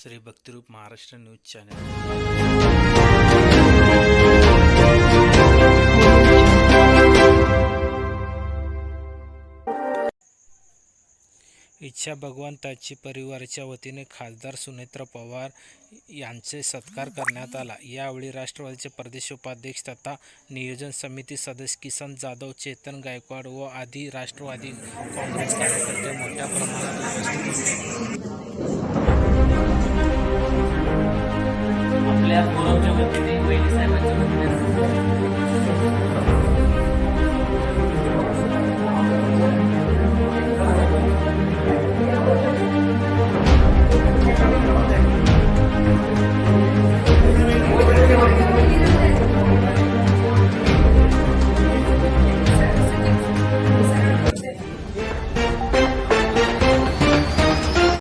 Shri Bhaktirup Maharashtra news channel. इच्छा भगवंताची परिवाराच्या वतीने खासदार सुनेत्रा पवार यांचे सत्कार करण्यात आला। यावेळी राष्ट्रवादीचे प्रदेश उपाध्यक्ष तथा नियोजन समिती सदस्य किसन जाधव, चेतन गायकवाड व आदी राष्ट्रवादी काँग्रेस कार्यकर्ते मोठ्या प्रमाणात उपस्थित होते। आपल्या गौरवच्या वतीने वैली साहेबांच्या वतीने